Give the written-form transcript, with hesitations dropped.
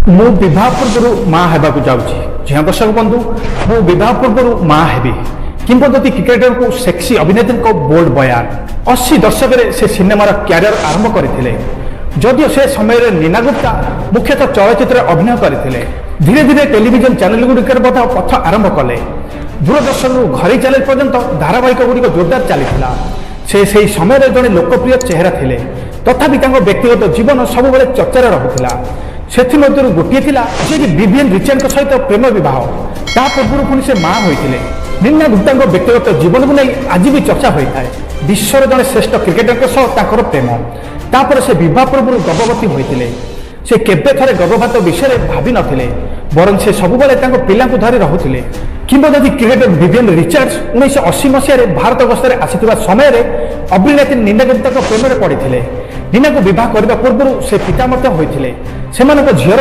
ମୁଁ ବିବାହ ପୂର୍ବରୁ ମା ହେବାକୁ ଯାଉଛି। ଝିଅ ଦର୍ଶକ ବନ୍ଧୁ, ମୁଁ ବିବାହ ପୂର୍ବରୁ ମା ହେବି। କିମ୍ବଦନ୍ତୀ କ୍ରିକେଟରଙ୍କୁ ସେକ୍ସି ଅଭିନେତ୍ରୀଙ୍କ ବୋଲ୍ଡ ବୟାନ। 80 ଦଶକରେ ସେ ସିନେମାର କ୍ୟାରିୟର ଆରମ୍ଭ କରିଥିଲେ। ଯଦିଓ ସେ ସମୟରେ ନୀନା ଗୁପ୍ତା ମୁଖ୍ୟତଃ ଚଳଚ୍ଚିତ୍ରରେ ଅଭିନୟ କରିଥିଲେ, ଧୀରେ ଧୀରେ ଟେଲିଭିଜନ ଚ୍ୟାନେଲଗୁଡ଼ିକରେ ମଧ୍ୟ ପଥ ଆରମ୍ଭ କଲେ। ଦୂରଦର୍ଶନରୁ ଘରୋଇ ଚ୍ୟାନେଲ ପର୍ଯ୍ୟନ୍ତ ଧାରାବାହିକଗୁଡ଼ିକ ଜୋରଦାର ଚାଲିଥିଲା। ସେ ସେହି ସମୟରେ ଜଣେ ଲୋକପ୍ରିୟ ଚେହେରା ଥିଲେ। ତଥାପି ତାଙ୍କ ବ୍ୟକ୍ତିଗତ ଜୀବନ ସବୁବେଳେ ଚର୍ଚ୍ଚାରେ ରହୁଥିଲା। ସେଥିମଧ୍ୟରୁ ଗୋଟିଏ ଥିଲା ଯିଏକି ଭିଭିଏନ୍ ରିଚାର୍ଡଙ୍କ ସହିତ ପ୍ରେମ ବିବାହ। ତା ପୂର୍ବରୁ ପୁଣି ସେ ମା ହୋଇଥିଲେ। ନୀନା ଗୁପ୍ତାଙ୍କ ବ୍ୟକ୍ତିଗତ ଜୀବନକୁ ନେଇ ଆଜି ବି ଚର୍ଚ୍ଚା ହୋଇଥାଏ। ବିଶ୍ୱର ଜଣେ ଶ୍ରେଷ୍ଠ କ୍ରିକେଟରଙ୍କ ସହ ତାଙ୍କର ପ୍ରେମ। ତାପରେ ସେ ବିବାହ ପୂର୍ବରୁ ଗର୍ଭବତୀ ହୋଇଥିଲେ। ସେ କେବେ ଥରେ ଗର୍ଭପାତ ବିଷୟରେ ଭାବିନଥିଲେ, ବରଂ ସେ ସବୁବେଳେ ତାଙ୍କ ପିଲାଙ୍କୁ ଧରି ରହୁଥିଲେ। କିମ୍ବଦନ୍ତୀ କ୍ରିକେଟର ଭିଭିଏନ୍ ରିଚାର୍ଡସ୍ 1980 ମସିହାରେ ଭାରତ ଗସ୍ତରେ ଆସିଥିବା ସମୟରେ ଅଭିନେତ୍ରୀ ନୀନା ଗୁପ୍ତାଙ୍କ ପ୍ରେମରେ ପଡ଼ିଥିଲେ। ନୀନାକୁ ବିବାହ କରିବା ପୂର୍ବରୁ ସେ ପିତା ମଧ୍ୟ ହୋଇଥିଲେ। ସେମାନଙ୍କ ଝିଅର